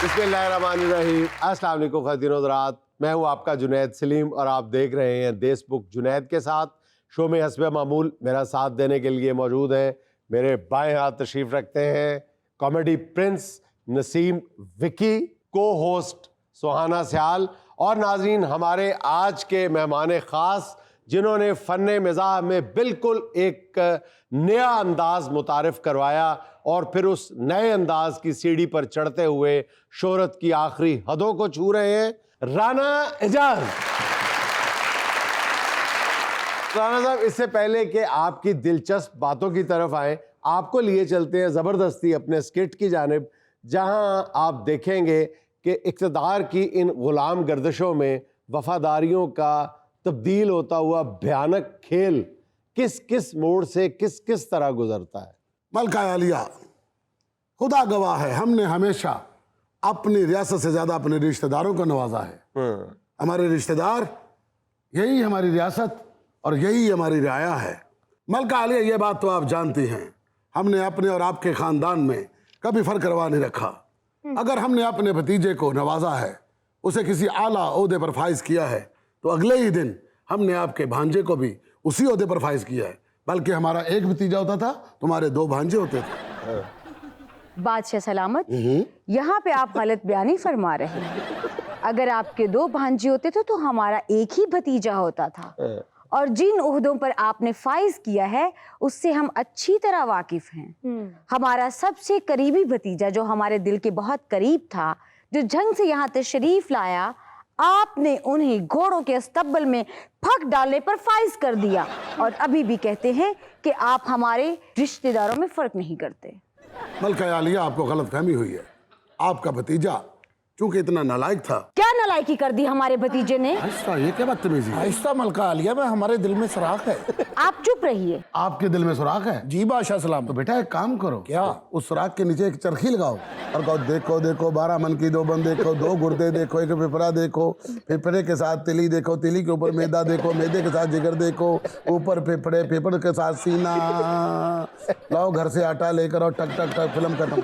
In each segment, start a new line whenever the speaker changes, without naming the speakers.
बिस्मिल्लाहिर्रहमानिर्रहीम। अस्सलाम वालेकुम ख़वातीन और हज़रात, मैं हूँ आपका जुनैद सलीम और आप देख रहे हैं देश बुक जुनैद के साथ। शो में हस्ब मामूल मेरा साथ देने के लिए मौजूद हैं, मेरे बाएं हाथ तशरीफ़ रखते हैं कॉमेडी प्रिंस नसीम विकी, को होस्ट सुहाना सियाल और नाज़रीन हमारे आज के मेहमान ख़ास जिन्होंने फ़न मिज़ाह में बिल्कुल एक नया अंदाज़ मुतारिफ़ करवाया और फिर उस नए अंदाज की सीढ़ी पर चढ़ते हुए शोहरत की आखिरी हदों को छू रहे हैं, राना एजाज। राना साहब, इससे पहले कि आपकी दिलचस्प बातों की तरफ आए, आपको लिए चलते हैं ज़बरदस्ती अपने स्किट की जानिब, जहां आप देखेंगे कि इक़्तिदार की इन गुलाम गर्दिशों में वफादारियों का तब्दील होता हुआ भयानक खेल किस किस मोड़ से किस किस तरह गुजरता है।
मलका आलिया, खुदा गवाह है, हमने हमेशा अपनी रियासत से ज्यादा अपने रिश्तेदारों को नवाजा है। हमारे रिश्तेदार यही हमारी रियासत और यही हमारी रियाया है। मलका आलिया, ये बात तो आप जानती हैं, हमने अपने और आपके खानदान में कभी फर्क रवा नहीं रखा। अगर हमने अपने भतीजे को नवाजा है, उसे किसी आला ओहदे पर फाइज किया है, तो अगले ही दिन हमने आपके भांजे को भी उसी ओहदे पर फाइज किया है। बल्कि हमारा एक भतीजा होता था, तुम्हारे दो भांजे होते थे।
बादशाह सलामत, यहाँ पे आप गलत बयानी फरमा रहे हैं। अगर आपके दो भांजे होते थे तो हमारा एक ही भतीजा होता था, और जिन ओहदों पर आपने फाइज किया है उससे हम अच्छी तरह वाकिफ हैं। हमारा सबसे करीबी भतीजा जो हमारे दिल के बहुत करीब था, जो जंग से यहाँ तशरीफ लाया, आपने उन्हें घोड़ों के अस्तबल में फक डालने पर फाइज कर दिया, और अभी भी कहते हैं कि आप हमारे रिश्तेदारों में फर्क नहीं करते।
मलका आलिया, आपको गलतफहमी हुई है। आपका भतीजा चूंकि इतना नालायक था।
क्या नालायकी कर दी हमारे भतीजे ने?
आहिस्ता, ये क्या बदतमीजी है?
आहिस्ता मलका आलिया, में हमारे दिल में सुराख है।
आप चुप रहिए।
आपके दिल में सुराख है?
जी बादशाह सलाम।
तो बेटा एक काम करो,
क्या?
उस सुराख के नीचे एक चरखी लगाओ और कहो, देखो देखो 12 मन की 2 बन देखो, 2 गुर्दे देखो, एक फेफड़ा देखो, फेफड़े के साथ तिली देखो, तिली के ऊपर मैदा देखो, मैदे के साथ जिगर देखो, ऊपर फेफड़े, फेफड़े के साथ सीना, लाओ घर से आटा लेकर और टक टक टक, फिल्म खत्म।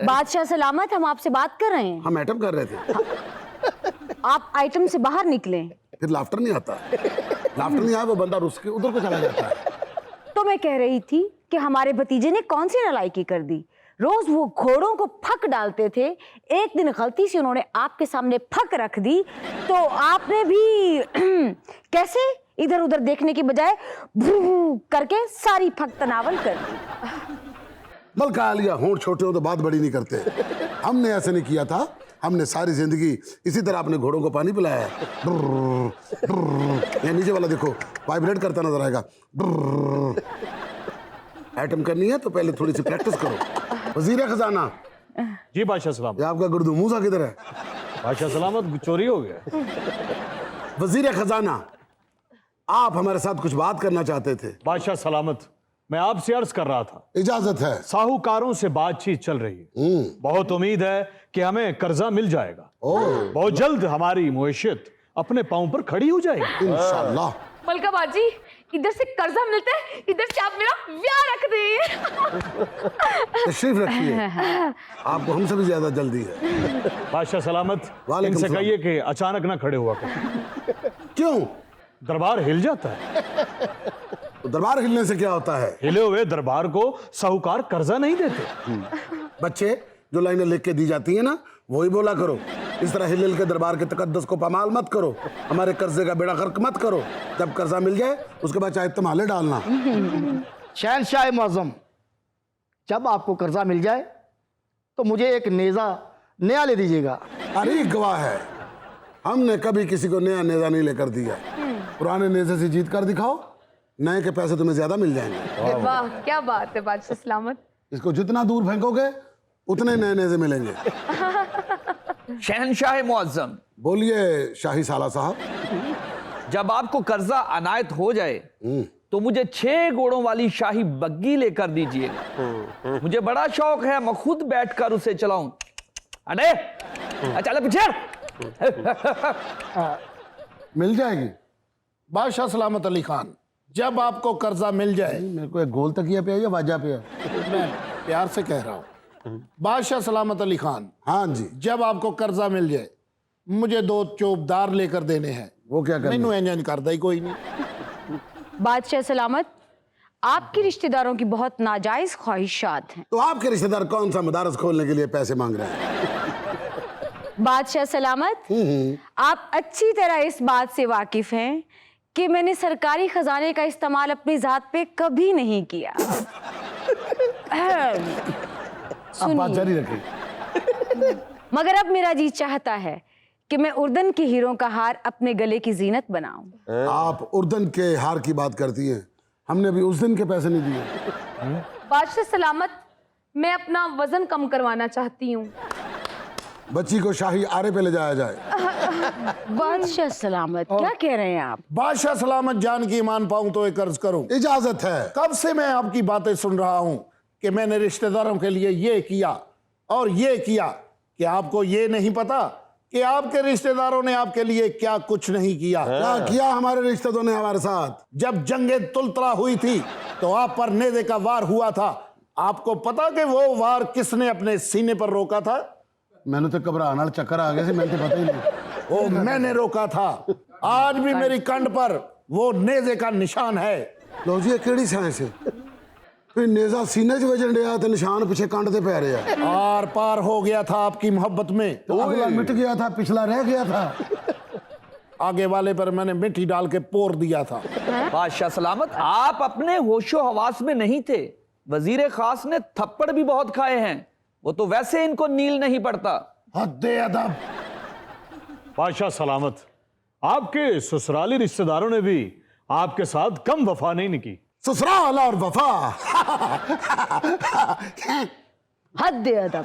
बादशाह सलामत, हम आपसे बात कर रहे हैं।
हम आइटम कर रहे थे।
आप आइटम से बाहर निकलें।
फिर लाफ्टर नहीं आता, लाफ्टर नहीं आया वो बंदा रुस के उधर को चला जाता है।
तो मैं कह रही थी कि हमारे भतीजे ने कौन सी नालायकी कर दी। रोज वो घोड़ों को फक डालते थे, एक दिन गलती से उन्होंने आपके सामने फक रख दी, तो आपने भी कैसे इधर उधर देखने की बजाय भू करके सारी फक तनावल कर दी।
मलका आलिया, होंठ छोटे हो तो बात बड़ी नहीं करते। हमने ऐसे नहीं किया था, हमने सारी जिंदगी इसी तरह अपने घोड़ों को पानी पिलाया है। ये नीचे वाला देखो, वाइब्रेट करता नजर आएगा। आइटम करनी है तो पहले थोड़ी सी प्रैक्टिस करो। वजीर खजाना।
जी बादशाह सलामत।
ये आपका गुर्दू मूसा किधर है?
बादशाह सलामत, चोरी हो गया।
वजीर खजाना, आप हमारे साथ कुछ बात करना चाहते थे।
बादशाह सलामत, मैं आपसे अर्ज कर रहा था।
इजाजत है।
साहूकारों से बातचीत चल रही है, बहुत उम्मीद है कि हमें कर्जा मिल जाएगा। बहुत जल्द हमारी मुआशियत अपने पांव पर खड़ी हो जाएगी
इंशाअल्लाह।
मलका बाजी, इधर से कर्जा मिलता है, इधर से आप मेरा ब्याह रख दे।
तशरीफ रखिए, आपको हमसे भी ज्यादा जल्दी है।
बादशाह सलामत,
वालेकुम
इनसे
सलाम।
कहिए कि अचानक ना खड़े हुआ करें।
क्यों?
दरबार हिल जाता है।
तो दरबार हिलने से क्या होता है?
हिले हुए दरबार को साहूकार कर्जा नहीं देते।
बच्चे, जो लाइनें लिख के दी जाती है ना, वही बोला करो। इस तरह हिल के दरबार के तकद्दस को पामाल मत करो, हमारे कर्जे का बेड़ा गर्क मत करो। जब कर्जा मिल जाए उसके बाद चाहे तमाले डालना।
शहनशाह मुअज़्ज़म, जब आपको कर्जा मिल जाए तो मुझे एक नेज़ा नया ले दीजिएगा।
अरे गवाह है, हमने कभी किसी को नया नेजा नहीं लेकर दिया। पुराने नेजे से जीत कर दिखाओ, नए के पैसे तुम्हें ज्यादा मिल जाएंगे।
वाह, क्या बात है बादशाह सलामत।
इसको जितना दूर फेंकोगे उतने नए नेजे मिलेंगे।
शहनशाह मुअज़्ज़म,
बोलिए शाही साला साहब।
जब आपको कर्जा अनायत हो जाए तो मुझे 6 घोड़ों वाली शाही बग्गी लेकर दीजिएगा। मुझे बड़ा शौक है, मैं खुद बैठकर उसे चलाऊं। अरे चलो पीछे।
मिल जाएगी।
बादशाह सलामत अली खान, जब आपको कर्जा मिल जाए,
मेरे को एक गोल तकिया पे है या वाजा पे है?
मैं प्यार से कह रहा हूँ,
बादशाह सलामत अली खान,
हाँ जी,
जब आपको कर्जा मिल जाए मुझे 2 चौबदार लेकर देने हैं।
वो क्या करना?
मैनू इंज करदा ही कोई नहीं।
बादशाह सलामत, आपके रिश्तेदारों की बहुत नाजायज ख्वाहिशात हैं।
तो आपके रिश्तेदार कौन सा मदारस खोलने के लिए पैसे मांग रहे हैं?
बादशाह सलामत, आप अच्छी तरह इस बात से वाकिफ हैं कि मैंने सरकारी खजाने का इस्तेमाल अपनी जात पे कभी नहीं किया।
आप बात जारी रखें।
मगर अब मेरा जी चाहता है कि मैं उर्दन के हीरों का हार अपने गले की जीनत बनाऊं।
आप उर्दन के हार की बात करती हैं, हमने अभी उस दिन के पैसे नहीं दिए।
बादशाह सलामत, मैं अपना वजन कम करवाना चाहती हूँ।
बच्ची को शाही आरे पे ले जाया जाए।
बादशाह सलामत, क्या कह रहे हैं आप?
बादशाह सलामत जान की मान पाऊं तो एक अर्ज करूं।
इजाजत है।
कब से मैं आपकी बातें सुन रहा हूं कि मैंने रिश्तेदारों के लिए ये किया और ये किया, कि आपको ये नहीं पता कि आपके रिश्तेदारों ने आपके लिए क्या कुछ नहीं किया।
क्या किया हमारे रिश्तेदारों ने हमारे साथ?
जब जंगे तुलतला हुई थी तो आप पर नेज़े का वार हुआ था। आपको पता कि वो वार किसने अपने सीने पर रोका था?
मैंने तो घबराने चक्कर आ गए थे, मैंने तो पता ही नहीं।
वो मैंने रोका था। आज भी मेरी कंड पर वो नेज़े का निशान है।
लो जी, केड़ी साइंस है? फिर नेजा सीने च वजन रहा तो निशान पीछे कंड ते पै रहे हैं।
आर पार हो गया था आपकी मोहब्बत में।
तो अगला मिट गया था, पिछला रह गया था।
आगे वाले पर मैंने मिट्टी डाल के पोर दिया था।
बादशाह सलामत, आप अपने होशो हवास में नहीं थे। वजीर खास ने थप्पड़ भी बहुत खाए हैं, वो तो वैसे इनको नील नहीं पड़ता।
हद्दे अदब।
बादशाह सलामत, आपके ससुराली रिश्तेदारों ने भी आपके साथ कम वफा नहीं की।
ससुराल और वफा।
हद अदब।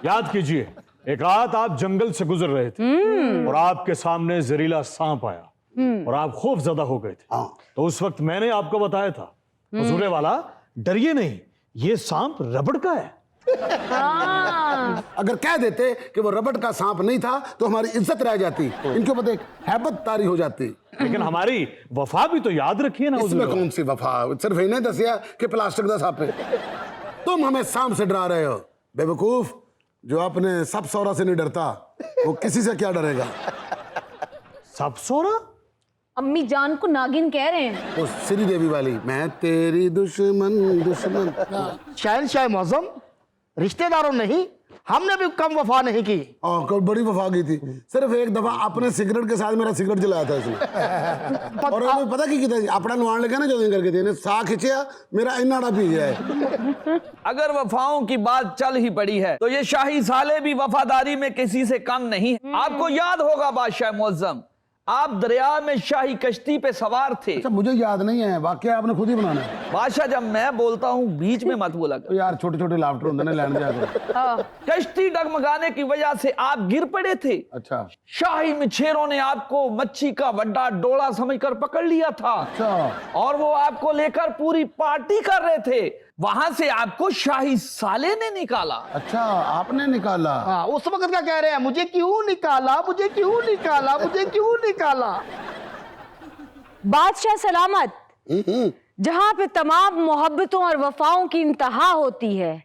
याद कीजिए, एक रात आप जंगल से गुजर रहे थे और आपके सामने जहरीला सांप आया और आप खौफजदा हो गए थे। तो उस वक्त मैंने आपको बताया था, हुजूरे वाला डरिए नहीं, ये सांप रबड़ का है।
अगर कह देते कि वो रबड़ का सांप नहीं था तो हमारी इज्जत रह जाती, इनके ऊपर एक हैबत तारी हो जाती।
लेकिन हमारी वफा भी तो याद रखिए ना।
इसमें कौन सी वफा? सिर्फ इन्हें दसिया कि प्लास्टिक का सांप है। तुम हमें सांप से डरा रहे हो। बेवकूफ, जो अपने सब सौरा से नहीं डरता वो किसी से क्या डरेगा?
सब सोरा?
अम्मी जान को नागिन कह रहे हैं।
वो श्री देवी वाली, मैं तेरी दुश्मन दुश्मन।
शहनशाह मौजम, रिश्तेदारों नहीं, हमने भी कम वफा नहीं की।
कोई बड़ी वफा की थी। सिर्फ एक दफा अपने सिगरेट के साथ मेरा सिगरेट जलाया था इसने। और हमें पता की था, अपना नवान लगा ना जो करके थे, सा खिंचया, मेरा इन्नाड़ा पी गया।
अगर वफाओं की बात चल ही पड़ी है तो ये शाही साले भी वफादारी में किसी से कम नहीं है। आपको याद होगा बादशाह मुअज्जम, आप दरिया में शाही कश्ती पे सवार थे।
अच्छा, मुझे याद नहीं है, वाकया आपने खुद ही बनाना है।
बादशाह, जब मैं बोलता हूँ बीच में मत बोला कर।
यार छोटे छोटे लाफ्टर होंगे ना, लैंड जाकर।
कश्ती डगमगाने की वजह से आप गिर पड़े थे।
अच्छा
शाही मछेरों ने आपको मच्छी का बड़ा डोला समझकर पकड़ लिया था।
अच्छा।
और वो आपको लेकर पूरी पार्टी कर रहे थे। वहां से आपको शाही साले ने निकाला।
अच्छा, आपने निकाला?
हाँ, उस वक्त क्या कह रहे हैं, मुझे क्यों निकाला, मुझे क्यों निकाला, मुझे क्यों निकाला?
बादशाह सलामत, जहां पे तमाम मोहब्बतों और वफाओं की इंतहा होती है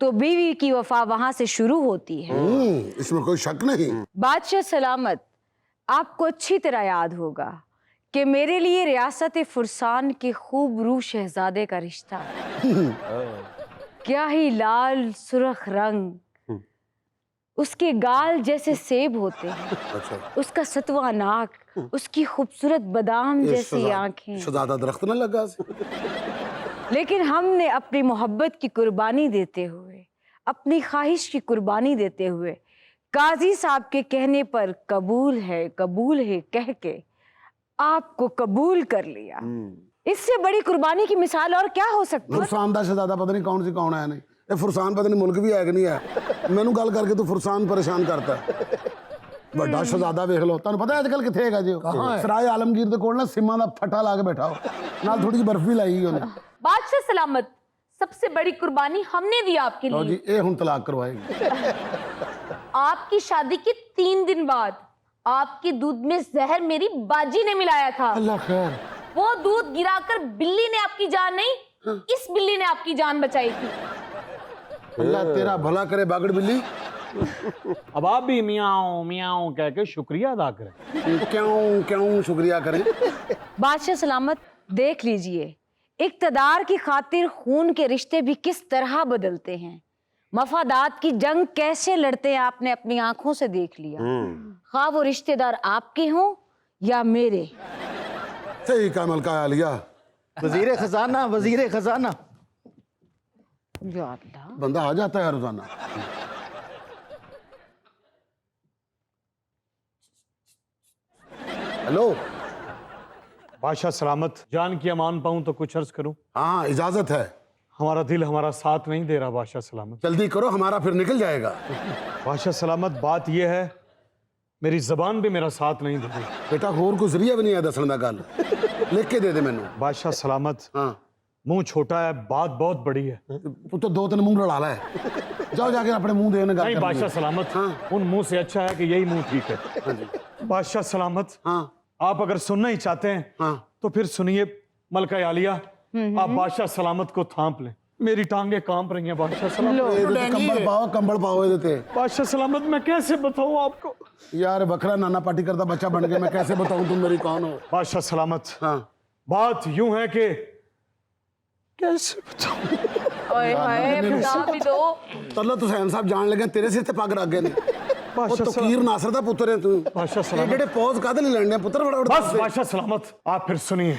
तो बीवी की वफा वहां से शुरू होती है।
इसमें कोई शक नहीं।
बादशाह सलामत, आपको अच्छी तरह याद होगा कि मेरे लिए रियासत फुरसान के खूबरू शहजादे का रिश्ता क्या ही लाल सुर्ख रंग, उसके गाल जैसे सेब होते हैं, उसका सतवा नाक, उसकी खूबसूरत बादाम जैसी आंखें।
शहजादा दरख्त न लगा।
लेकिन हमने अपनी मोहब्बत की कुर्बानी देते हुए, अपनी ख्वाहिश की कुर्बानी देते हुए, काजी साहब के कहने पर कबूल है कह के आपको कबूल कर लिया। इससे बड़ी कुर्बानी की मिसाल और क्या हो सकती है?
फुरसान दा शहजादा पता नहीं कौन सी कौन है नहीं। ये फुरसान पता नहीं मुल्क भी है कि नहीं है। मैनू गल करके तू फुरसान परेशान करता है। बड़ा शहजादा वेख लो, तुहानू पता है आजकल किथे हैगा जी? सराय आलमगीर दे कोल ना सिमा दा फटा ला के बैठा हो, नाल थोड़ी बर्फ भी लाई ओने।
बादशाह सलामत, सबसे बड़ी कुर्बानी हमने दी आपके
लो
लिए।
जी, ये हुन तलाक करवाएगी।
आपकी शादी के 3 दिन बाद आपके दूध में जहर मेरी बाजी ने मिलाया था।
अल्लाह खैर।
वो दूध गिराकर बिल्ली ने आपकी जान नहीं, इस बिल्ली ने आपकी जान बचाई थी।
अल्लाह तेरा भला करे बागड़ बिल्ली।
अब आप भी मियाओ मियाओ कह के शुक्रिया अदा करें।
क्यों क्यों शुक्रिया करें?
बादशाह सलामत, देख लीजिए इक्तदार की खातिर खून के रिश्ते भी किस तरह बदलते हैं, मफादात की जंग कैसे लड़ते हैं आपने अपनी आंखों से देख लिया, खा वो रिश्तेदार आपके हों या मेरे।
सही कहा मलका आलिया।
वजीर खजाना, वजीर खजाना।
या अल्लाह।
बंदा आ जाता है रोजाना। हेलो।
बादशाह सलामत, जान की अमान पाऊं तो कुछ अर्ज करूं।
हाँ इजाजत है।
हमारा दिल हमारा साथ नहीं दे रहा बादशाह सलामत।
जल्दी करो, हमारा फिर निकल जाएगा।
बादशाह सलामत, बात यह है मेरी जबान भी मेरा साथ नहीं दे रही।
बेटा होर कोई जरिया भी नहीं है दसन दा गल, लिख के दे दे मैनू।
बादशाह सलामत,
हाँ
मुंह छोटा है, बात बहुत बड़ी है।
तू तो 2-3 मुंह लड़ा ला है। जाओ जाके अपने मुंह देने गल
नहीं
कर
बादशाह
लियो।
सलामत,
हाँ।
उन मुंह से अच्छा है कि यही मुंह ठीक है। बादशाह सलामत,
हाँ
आप अगर सुनना ही चाहते हैं
हाँ
तो फिर सुनिए। मलका आलिया, आप बादशाह सलामत को थांप लें, मेरी टांगे कांप रही हैं बादशाह सलामत।
ये तो कंबल पाओ ये देते।
बादशाह सलामत, मैं कैसे बताऊं आपको।
यार बकरा नाना पार्टी करता बच्चा बन गया, मैं कैसे बताऊं तुम मेरी कौन हो।
बादशाह सलामत,
हाँ
बात यूं है कि कैसे बताऊं।
ओए हाय, बता भी दो।
तल्ला तो हुसैन साहब जान लगे तेरे सिर ते पग रख गए ने। ਉਹ
बादशाह
ਤਕੀਰ ਨਾਸਰ ਦਾ ਪੁੱਤਰ ਹੈ ਤੂੰ।
बादशाह
ਇਹ
सलामत,
ਜਿਹੜੇ ਪੌਜ਼ ਕਾਹਦੇ ਲਈ ਲੜਨੇ ਪੁੱਤਰ ਫਟਾਫਟ
बस
ਦੱਸ ਦੇ।
बादशाह सलामत, आप फिर सुनिए।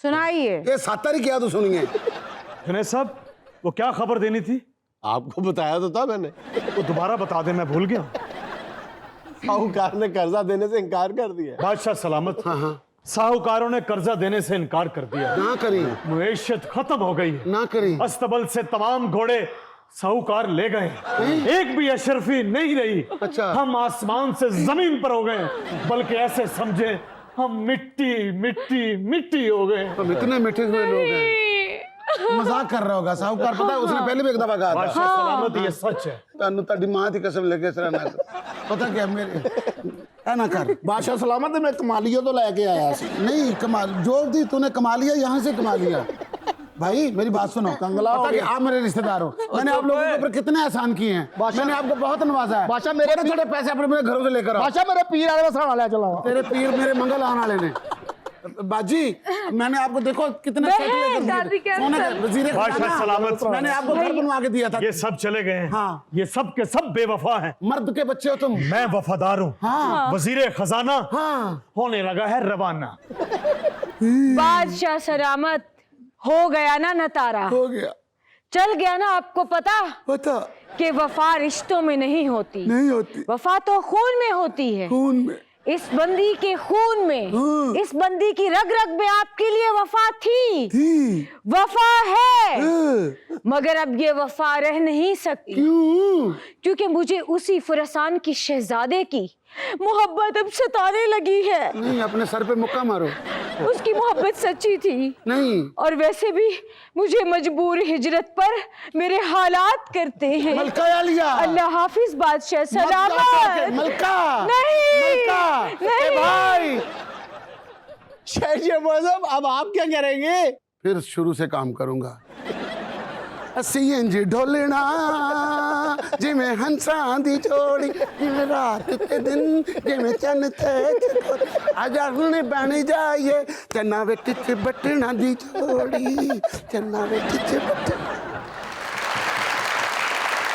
सुनाइए।
ਇਹ ਸੱਤ ਵਾਰੀ ਕਿਹਾ ਤੂੰ ਸੁਣੀਏ।
जुनैद साहब, वो क्या खबर देनी थी,
आपको बताया तो था मैंने।
वो दोबारा बता दे, मैं भूल गया।
साहूकार ने कर्जा देने से इनकार कर दिया।
बादशाह सलामत, साहूकारों ने कर्जा देने से इनकार कर दिया।
ਨਾ ਕਰੀ
मुएशत खत्म हो गई है।
ਨਾ करी।
अस्तबल से तमाम घोड़े साहूकार ले गए, एक भी अशरफी नहीं रही।
अच्छा।
हम आसमान से जमीन पर हो गए, बल्कि ऐसे समझे हम मिट्टी मिट्टी मिट्टी हो गए।
हम इतने मीठे हुए लोग हैं। मजाक कर रहा होगा साहूकार, पता है उसने पहले भी एक दफा कहा था।
बादशाह सलामत, ये सच है।
ਤੁਹਾਨੂੰ ਤੁਹਾਡੀ ਮਾਂ ਦੀ ਕਸਮ ਲੈ ਕੇ ਇਸ ਤਰ੍ਹਾਂ ਨਾ ਕਰ। ਪਤਾ क्या मेरे ऐ ना कर।
बादशाह सलामत मैं कमालियों तो लेके आया सी।
नहीं कमाल जो दी तूने कमा लिया, यहाँ से कमा लिया। भाई मेरी बात सुनो,
कंगला हो
पता कि
गया।
आप मेरे रिश्तेदार हो, मैंने आप लोगों के ऊपर कितने एहसान किए हैं। मैंने आपको बहुत नवाजा है।
बादशाह मेरे
थोड़े थोड़े पैसे अपने मेरे घरों से लेकर आओ।
बादशाह मेरे पीर वाले सराना ले चला।
तेरे पीर मेरे मंगल आने वाले ने। बाजी मैंने आपको देखो कितने सेट लेकर दिए
दादी
थे।
क्या
सोने
सर?
के वजीर
बादशाह
खजाना।
सलामत।
मैंने आपको घर बनवा के दिया था।
ये सब चले गए हैं।
हाँ।
ये सब के सब बेवफा हैं।
मर्द के बच्चे हो तुम।
मैं वफादार हूँ।
हाँ।
वजीर खजाना
हाँ
होने लगा है रवाना।
बादशाह सलामत, हो गया ना नतारा,
हो गया।
चल गया ना आपको पता
पता
कि वफा रिश्तों में नहीं होती,
नहीं होती,
वफा तो खून में होती है।
खून में।
इस बंदी के खून में, इस बंदी की रग रग में आपके लिए वफा थी, वफा है, मगर अब ये वफा रह नहीं सकती।
क्यों?
क्योंकि मुझे उसी फुरसान की शहजादे की मोहब्बत अब सताने लगी है।
नहीं अपने सर पे मुक्का मारो।
उसकी मोहब्बत सच्ची थी,
नहीं
और वैसे भी मुझे मजबूर हिजरत पर मेरे हालात करते हैं।
मलका आलिया।
अल्लाह हाफिज बादशाह सलामत।
मलका
नहीं
मलका।
नहीं
ए भाई
शेर मौजम, अब आप क्या करेंगे?
फिर शुरू से काम करूंगा। सीएनजी ढोलना जिमें हंसा दी जोड़ी, जिमें रात के दिन जिमें चन ते आजाने बन जाइए, चन्ना बेटी च बटना दी जोड़ी, चन्ना बेटी च बटना।